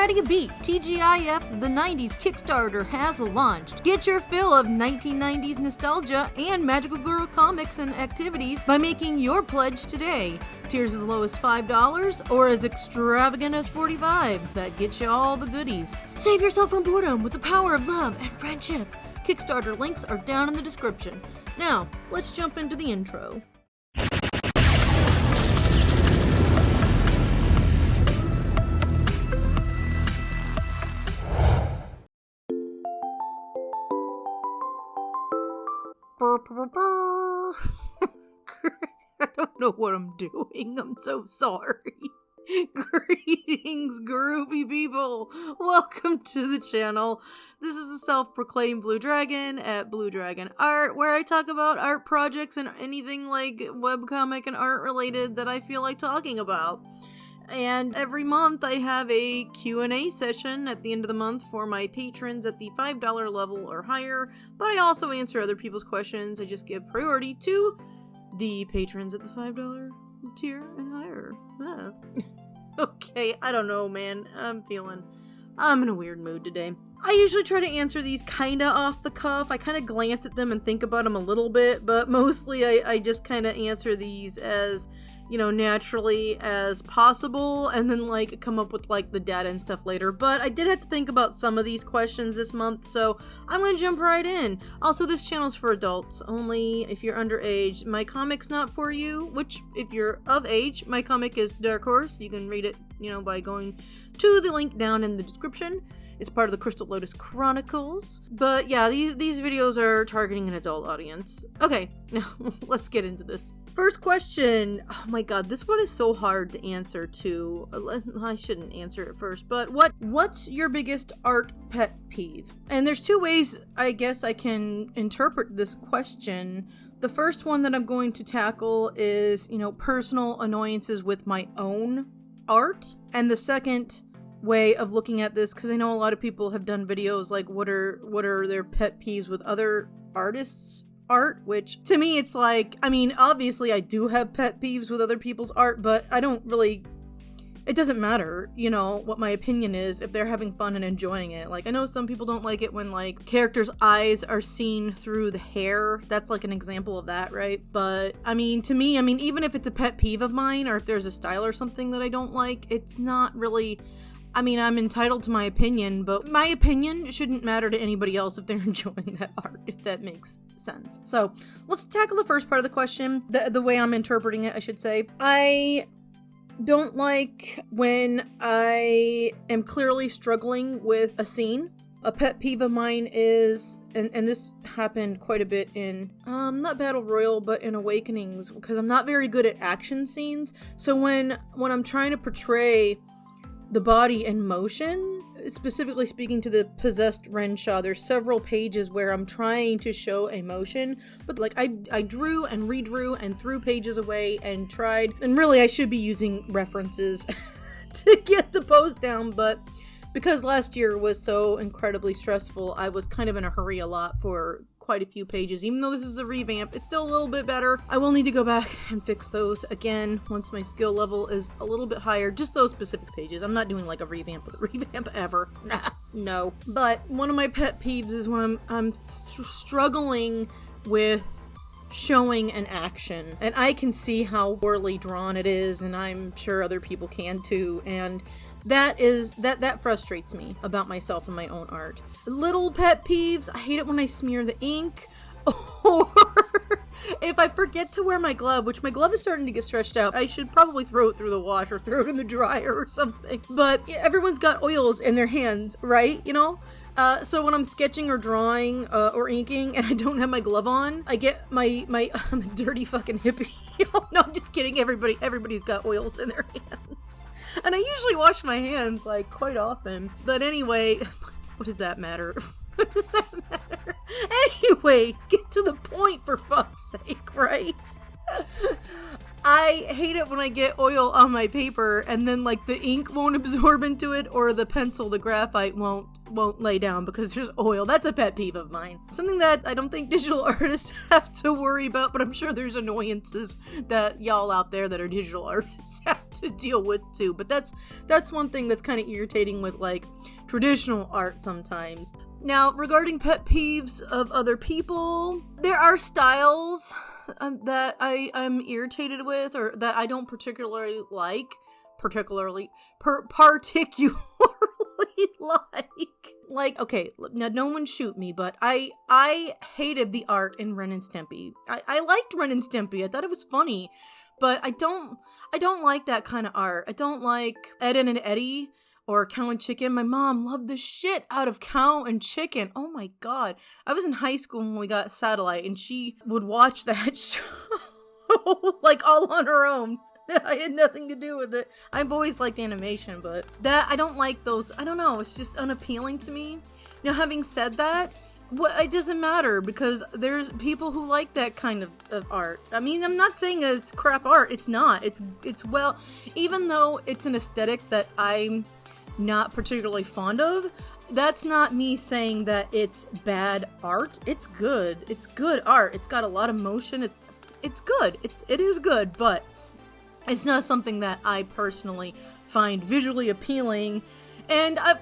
ARADIA Beat TGIF the 90s Kickstarter has launched. Get your fill of 1990s nostalgia and Magical Girl comics and activities by making your pledge today. Tiers as low as $5 or as extravagant as $45. That gets you all the goodies. Save yourself from boredom with the power of love and friendship. Kickstarter links are down in the description. Now, let's jump into the intro. I don't know what I'm doing. I'm so sorry. Greetings, groovy people. Welcome to the channel. This is the self-proclaimed Blue Dragon at Blue Dragon Art, where I talk about art projects and anything like webcomic and art related that I feel like talking about. And every month I have a Q&A session at the end of the month for my patrons at the $5 level or higher, but I also answer other people's questions. I just give priority to the patrons at the $5 tier and higher. Ah. Okay, I don't know, man. I'm in a weird mood today. I usually try to answer these kinda off the cuff. I kinda glance at them and think about them a little bit, but mostly I just kinda answer these as, you know, naturally as possible, and then like come up with like the data and stuff later. But I did have to think about some of these questions this month, so I'm gonna jump right in. Also, this channel's for adults only. If you're underage, my comic's not for you, which if you're of age, my comic is Dark Horse. You can read it, you know, by going to the link down in the description. It's part of the Crystal Lotus Chronicles. But yeah, these videos are targeting an adult audience. Okay, now let's get into this. First question. Oh my god, this one is so hard to answer too. I shouldn't answer it first, but what's your biggest art pet peeve? And there's two ways I guess I can interpret this question. The first one that I'm going to tackle is, you know, personal annoyances with my own art. And the second way of looking at this, because I know a lot of people have done videos like what are their pet peeves with other artists' art, which to me it's like, I mean, obviously I do have pet peeves with other people's art, but I don't really, it doesn't matter, you know, what my opinion is if they're having fun and enjoying it. Like, I know some people don't like it when like characters' eyes are seen through the hair. That's like an example of that, right? But I mean, to me, I mean, even if it's a pet peeve of mine, or if there's a style or something that I don't like, it's not really, I mean, I'm entitled to my opinion, but my opinion shouldn't matter to anybody else if they're enjoying that art, if that makes sense. So let's tackle the first part of the question, the way I'm interpreting it, I should say. I don't like when I am clearly struggling with a scene. A pet peeve of mine is, and this happened quite a bit in, not Battle Royale, but in Awakenings, because I'm not very good at action scenes. So when I'm trying to portray the body in motion, specifically speaking to the possessed Renshaw, there's several pages where I'm trying to show emotion, but like I drew and redrew and threw pages away and tried, and really I should be using references to get the pose down, but because last year was so incredibly stressful, I was kind of in a hurry a lot for quite a few pages. Even though this is a revamp, it's still a little bit better. I will need to go back and fix those again once my skill level is a little bit higher. Just those specific pages. I'm not doing like a revamp ever. Nah, no. But one of my pet peeves is when I'm struggling with showing an action, and I can see how poorly drawn it is, and I'm sure other people can too, and that frustrates me about myself and my own art. Little pet peeves, I hate it when I smear the ink, or if I forget to wear my glove, which my glove is starting to get stretched out. I should probably throw it through the wash or throw it in the dryer or something. But everyone's got oils in their hands, right? You know? So when I'm sketching or drawing or inking and I don't have my glove on, I get my I'm a dirty fucking hippie. Oh, no, I'm just kidding. Everybody's got oils in their hands. And I usually wash my hands like quite often. But anyway, what does that matter? What does that matter? Anyway, get to the point for fuck's sake, right? I hate it when I get oil on my paper and then like the ink won't absorb into it, or the pencil, the graphite won't lay down because there's oil. That's a pet peeve of mine. Something that I don't think digital artists have to worry about, but I'm sure there's annoyances that y'all out there that are digital artists have to deal with too. But that's one thing that's kind of irritating with like traditional art sometimes. Now, regarding pet peeves of other people, there are styles that I'm irritated with, or that I don't particularly like. Like, okay, now no one shoot me, but I hated the art in Ren and Stimpy. I liked Ren and Stimpy. I thought it was funny, but I don't like that kind of art. I don't like Ed and Eddie or Cow and Chicken. My mom loved the shit out of Cow and Chicken. Oh my god. I was in high school when we got satellite, and she would watch that show like all on her own. I had nothing to do with it. I've always liked animation, but I don't like those. I don't know. It's just unappealing to me. Now, having said that, it doesn't matter, because there's people who like that kind of art. I mean, I'm not saying it's crap art. It's not. It's well, even though it's an aesthetic that I'm not particularly fond of, that's not me saying that it's bad art. It's good. It's good art. It's got a lot of motion. It's good. It is good, but it's not something that I personally find visually appealing. And I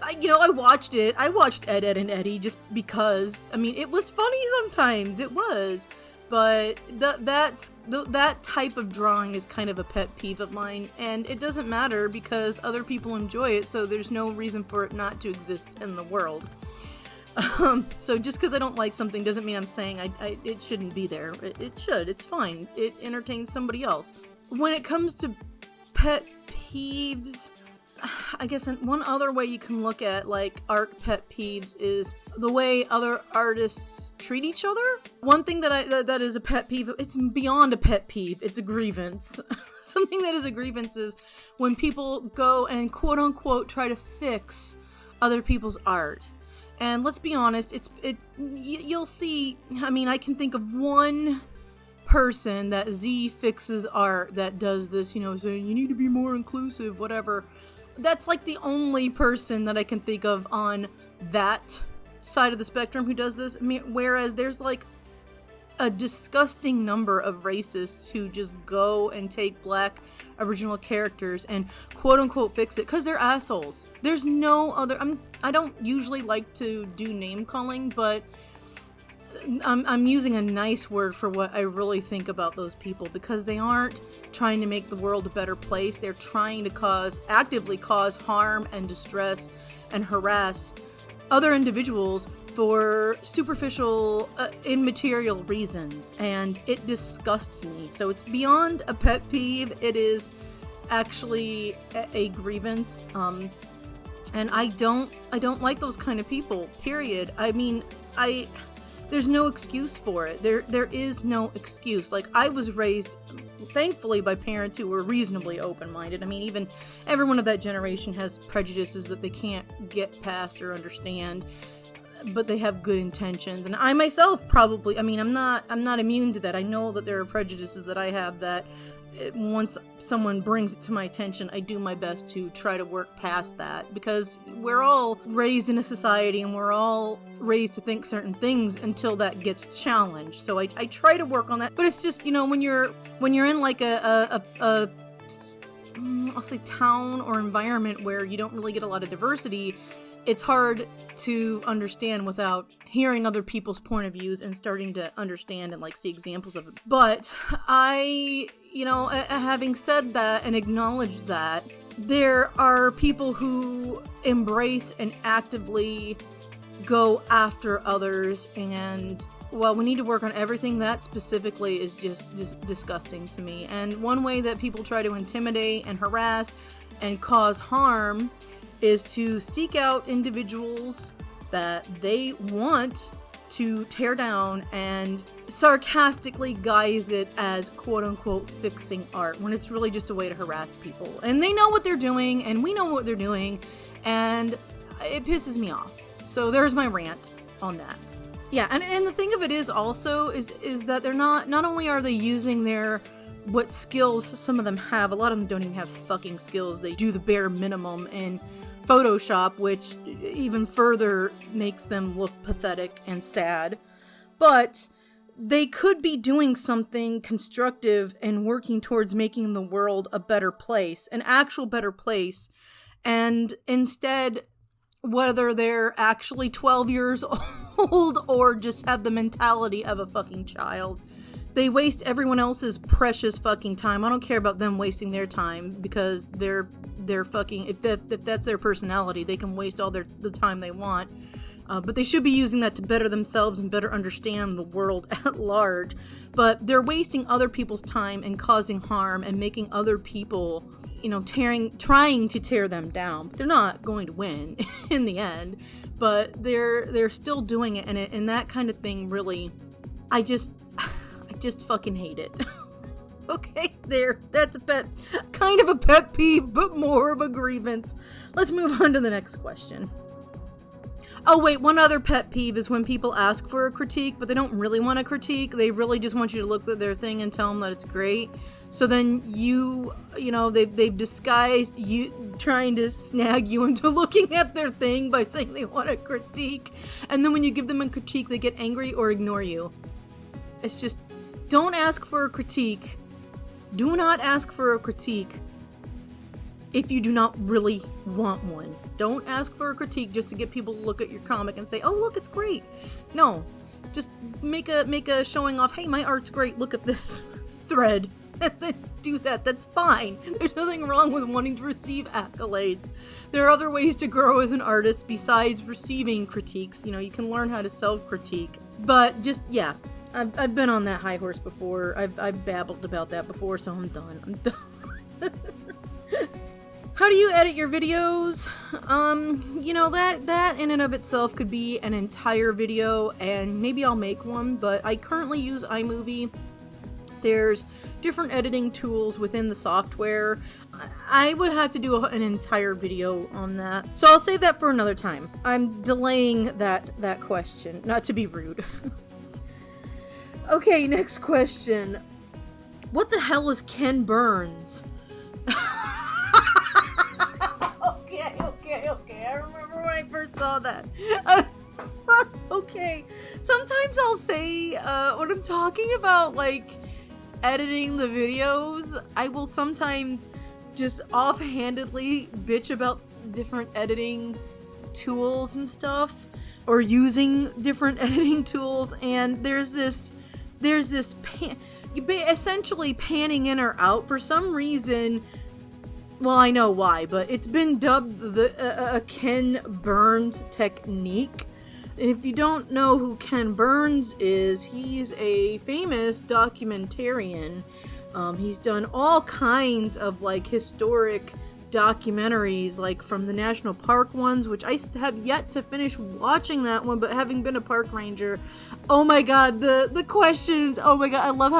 watched it. I watched Ed, and Eddie just because, I mean, it was funny sometimes. It was. But that type of drawing is kind of a pet peeve of mine, and it doesn't matter because other people enjoy it, so there's no reason for it not to exist in the world. So just because I don't like something doesn't mean I'm saying it shouldn't be there. It should. It's fine. It entertains somebody else. When it comes to pet peeves, I guess one other way you can look at like art pet peeves is the way other artists treat each other. One thing that is a pet peeve, it's beyond a pet peeve, it's a grievance. Something that is a grievance is when people go and quote unquote try to fix other people's art. And let's be honest, you'll see, I mean, I can think of one person that Z fixes art that does this, saying you need to be more inclusive, whatever. That's like the only person that I can think of on that side of the spectrum who does this. Whereas there's like a disgusting number of racists who just go and take black original characters and quote unquote fix it because they're assholes. There's no other. I don't usually like to do name calling, but I'm using a nice word for what I really think about those people, because they aren't trying to make the world a better place. They're trying to actively cause harm and distress and harass other individuals for superficial, immaterial reasons, and it disgusts me. So it's beyond a pet peeve. It is actually a grievance, and I don't like those kind of people, period. I mean, there's no excuse for it. There is no excuse. Like, I was raised, thankfully, by parents who were reasonably open-minded. I mean, even everyone of that generation has prejudices that they can't get past or understand, but they have good intentions. And I myself probably, I mean, I'm not immune to that. I know that there are prejudices that I have that once someone brings it to my attention, I do my best to try to work past that, because we're all raised in a society and we're all raised to think certain things until that gets challenged. So I try to work on that, but it's just, when you're in like I'll say town or environment where you don't really get a lot of diversity, it's hard to understand without hearing other people's point of views and starting to understand and like see examples of it. But having said that and acknowledged that, there are people who embrace and actively go after others, and well, we need to work on everything. That specifically is just disgusting to me. And one way that people try to intimidate and harass and cause harm is to seek out individuals that they want to tear down and sarcastically guise it as quote-unquote fixing art, when it's really just a way to harass people. And they know what they're doing, and we know what they're doing, and it pisses me off. So there's my rant on that. Yeah, and the thing of it is also is that they're not only are they using their what skills some of them have. A lot of them don't even have fucking skills. They do the bare minimum in Photoshop, which even further makes them look pathetic and sad. But they could be doing something constructive and working towards making the world a better place, an actual better place. And instead, whether they're actually 12 years old or just have the mentality of a fucking child, they waste everyone else's precious fucking time. I don't care about them wasting their time, because they're fucking, if that's their personality, they can waste all the time they want. But they should be using that to better themselves and better understand the world at large. But they're wasting other people's time and causing harm and making other people, you know, trying to tear them down. But they're not going to win in the end. But they're still doing it, and that kind of thing really, I just fucking hate it. Okay, that's kind of a pet peeve, but more of a grievance. Let's move on to the next question. Oh wait, one other pet peeve is when people ask for a critique, but they don't really want a critique. They really just want you to look at their thing and tell them that it's great. So then you know, they've disguised you trying to snag you into looking at their thing by saying they want a critique. And then when you give them a critique, they get angry or ignore you. It's just, don't ask for a critique. Do not ask for a critique if you do not really want one. Don't ask for a critique just to get people to look at your comic and say, oh, look, it's great. No, just make a showing off, hey, my art's great, look at this thread. And then do that. That's fine. There's nothing wrong with wanting to receive accolades. There are other ways to grow as an artist besides receiving critiques. You know, you can learn how to self-critique. But just, yeah, I've been on that high horse before. I've babbled about that before, so I'm done. How do you edit your videos? You know, that in and of itself could be an entire video, and maybe I'll make one, but I currently use iMovie. There's different editing tools within the software. I would have to do an entire video on that, so I'll save that for another time. I'm delaying that question, not to be rude. Okay, next question. What the hell is Ken Burns? Okay. I remember when I first saw that. Okay. Sometimes I'll say, when I'm talking about, like, editing the videos, I will sometimes just offhandedly bitch about different editing tools and stuff, or using different editing tools, and there's this essentially panning in or out for some reason. Well, I know why, but it's been dubbed a Ken Burns technique. And if you don't know who Ken Burns is, he's a famous documentarian. He's done all kinds of, like, historic documentaries, like from the national park ones, which I have yet to finish watching that one, but having been a park ranger, oh my god, the questions, oh my god, I love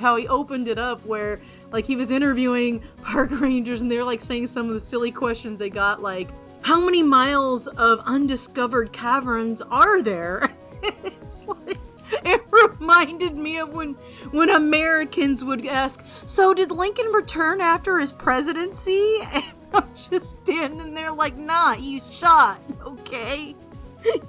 how he opened it up, where, like, he was interviewing park rangers and they're, like, saying some of the silly questions they got, like, how many miles of undiscovered caverns are there? It's like, it reminded me of when Americans would ask, so did Lincoln return after his presidency? And I'm just standing there like, nah, he's shot, okay?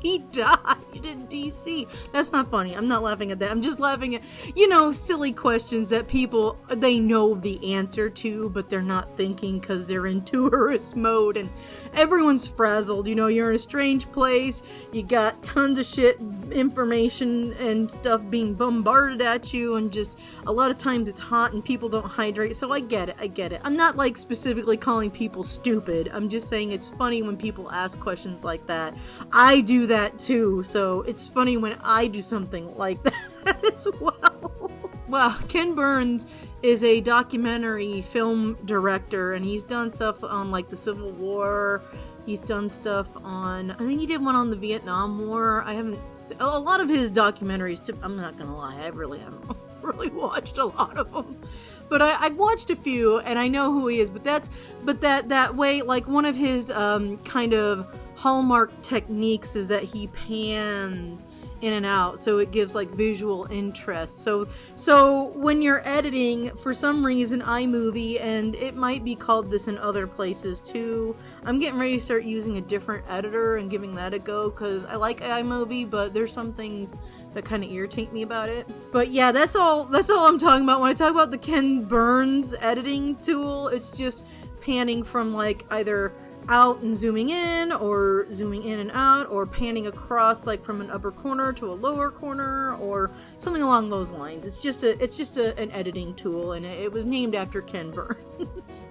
He died in DC. That's not funny. I'm not laughing at that. I'm just laughing at, you know, silly questions that people, they know the answer to, but they're not thinking because they're in tourist mode and everyone's frazzled. You know, you're in a strange place. You got tons of shit, information and stuff being bombarded at you, and just a lot of times it's hot and people don't hydrate. So I get it. I'm not, like, specifically calling people stupid. I'm just saying it's funny when people ask questions like that. I do that too, so it's funny when I do something like that as well. Wow, Ken Burns is a documentary film director, and he's done stuff on, like, the Civil War. He's done stuff on, I think he did one on the Vietnam War. I haven't, a lot of his documentaries, I'm not gonna lie, I really haven't really watched a lot of them. But I've watched a few, and I know who he is, but that way, like, one of his kind of hallmark techniques is that he pans in and out, so it gives like visual interest. So when you're editing, for some reason iMovie, and it might be called this in other places too, I'm getting ready to start using a different editor and giving that a go, because I like iMovie, but there's some things that kind of irritate me about it. But yeah, that's all I'm talking about when I talk about the Ken Burns editing tool. It's just panning from like either out and zooming in, or zooming in and out, or panning across like from an upper corner to a lower corner, or something along those lines. It's just an editing tool, and it was named after Ken Burns.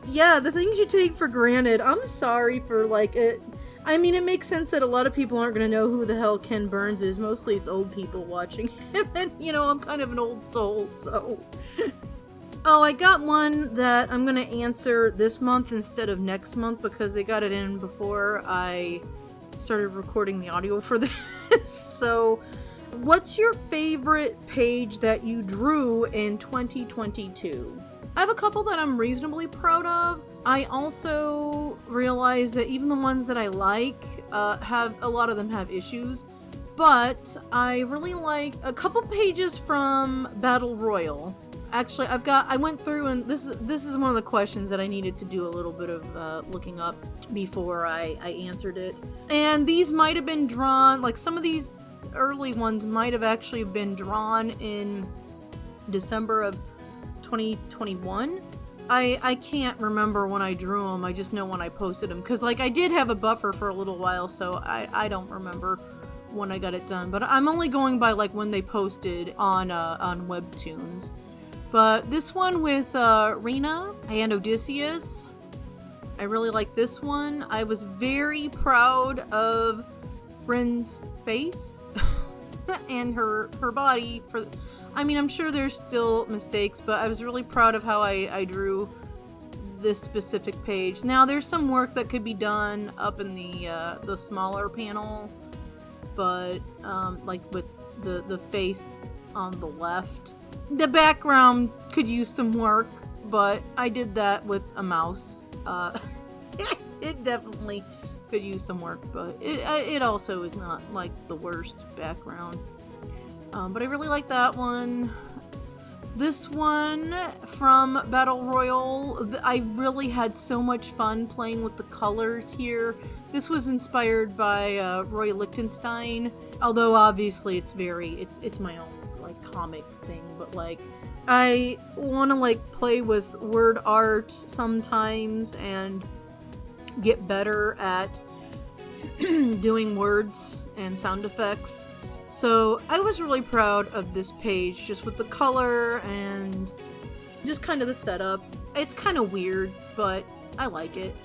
Yeah, the things you take for granted. I'm sorry for like it. I mean, it makes sense that a lot of people aren't going to know who the hell Ken Burns is. Mostly it's old people watching him, and I'm kind of an old soul, so. Oh, I got one that I'm going to answer this month instead of next month, because they got it in before I started recording the audio for this. So, what's your favorite page that you drew in 2022? I have a couple that I'm reasonably proud of. I also realize that even the ones that I like, a lot of them have issues. But I really like a couple pages from Battle Royale. Actually, I went through, and this is one of the questions that I needed to do a little bit of looking up before I answered it. And these might have been drawn, like some of these early ones might have actually been drawn in December of 2021. I can't remember when I drew them, I just know when I posted them. Because like I did have a buffer for a little while, so I don't remember when I got it done. But I'm only going by like when they posted on Webtoons. But this one with Rena and Odysseus, I really like this one. I was very proud of Bryn's face and her body. I'm sure there's still mistakes, but I was really proud of how I drew this specific page. Now there's some work that could be done up in the smaller panel, but like with the face on the left. The background could use some work, but I did that with a mouse. It definitely could use some work, but it also is not like the worst background. But I really like that one. This one from Battle Royale, I really had so much fun playing with the colors here. This was inspired by Roy Lichtenstein, although obviously it's my own like comic thing, but like I want to like play with word art sometimes and get better at doing words and sound effects. So I was really proud of this page, just with the color and just kind of the setup. It's kind of weird, but I like it.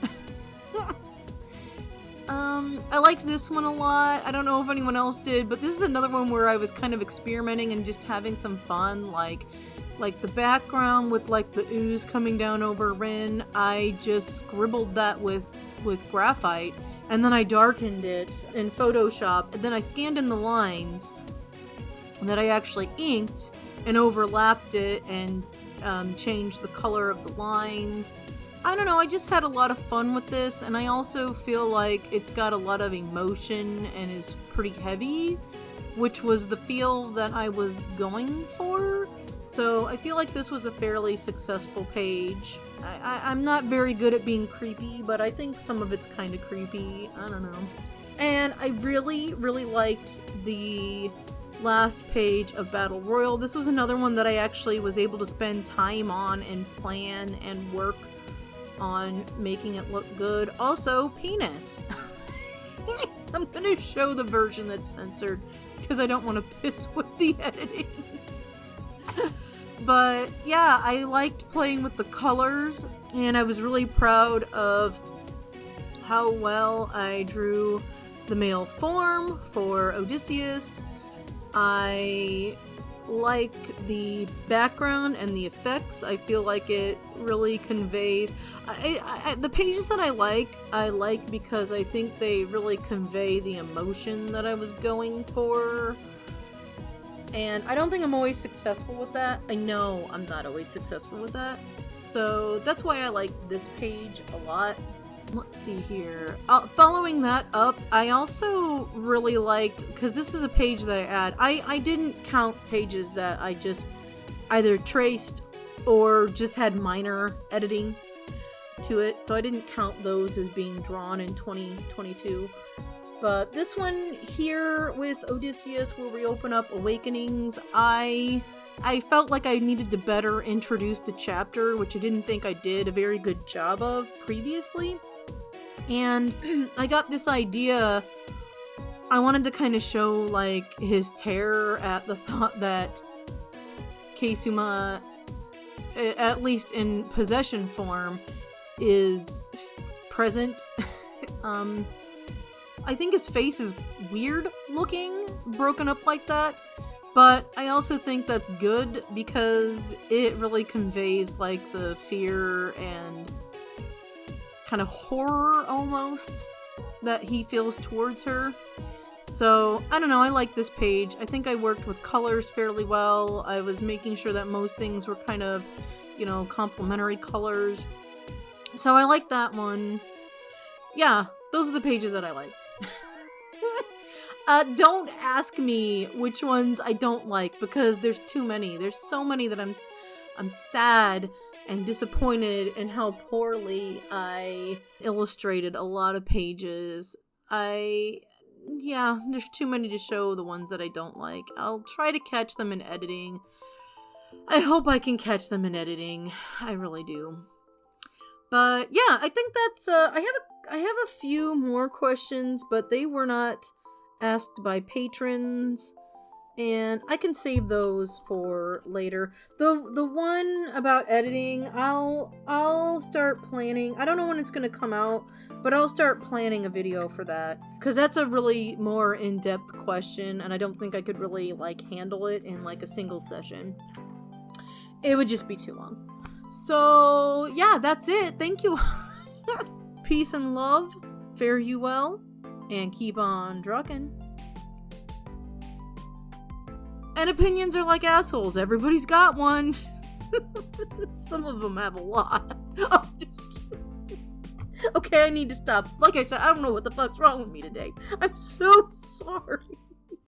I liked this one a lot. I don't know if anyone else did, but this is another one where I was kind of experimenting and just having some fun. Like the background with like the ooze coming down over Rin, I just scribbled that with graphite, and then I darkened it in Photoshop, and then I scanned in the lines that I actually inked and overlapped it and changed the color of the lines. I don't know, I just had a lot of fun with this, and I also feel like it's got a lot of emotion and is pretty heavy, which was the feel that I was going for. So I feel like this was a fairly successful page. I'm not very good at being creepy, but I think some of it's kind of creepy. I don't know. And I really, really liked the last page of Battle Royale. This was another one that I actually was able to spend time on and plan and work on making it look good. Also, penis. I'm gonna show the version that's censored because I don't want to piss with the editing. But yeah, I liked playing with the colors, and I was really proud of how well I drew the male form for Odysseus. I like the background and the effects. I feel like it really conveys the pages that I like because I think they really convey the emotion that I was going for. And I don't think I'm always successful with that. I know I'm not always successful with that. So that's why I like this page a lot. let's see here. Following that up, I also really liked, because this is a page that I add. I didn't count pages that I just either traced or just had minor editing to it, so I didn't count those as being drawn in 2022. But this one here with Odysseus, where we open up Awakenings, I felt like I needed to better introduce the chapter, which I didn't think I did a very good job of previously. And I got this idea. I wanted to kind of show like his terror at the thought that Keisuma, at least in possession form, is present. I think his face is weird looking, broken up like that. But I also think that's good because it really conveys like the fear and kind of horror almost that he feels towards her. So, I don't know, I like this page. I think I worked with colors fairly well. I was making sure that most things were kind of, complementary colors. So I like that one. Yeah, those are the pages that I like. Don't ask me which ones I don't like, because there's too many. There's so many that I'm sad and disappointed in how poorly I illustrated a lot of pages. There's too many to show the ones that I don't like. I'll try to catch them in editing. I hope I can catch them in editing. I really do. But yeah, I think that's I have a few more questions, but they were not asked by patrons, and I can save those for later. The one about editing, I'll start planning. I don't know when it's gonna come out, but I'll start planning a video for that, because that's a really more in-depth question, and I don't think I could really handle it in a single session. It would just be too long. So yeah, that's it. Thank you. Peace and love. Fare you well. And keep on trucking. And opinions are like assholes. Everybody's got one. Some of them have a lot. I'm just kidding. Okay, I need to stop. Like I said, I don't know what the fuck's wrong with me today. I'm so sorry.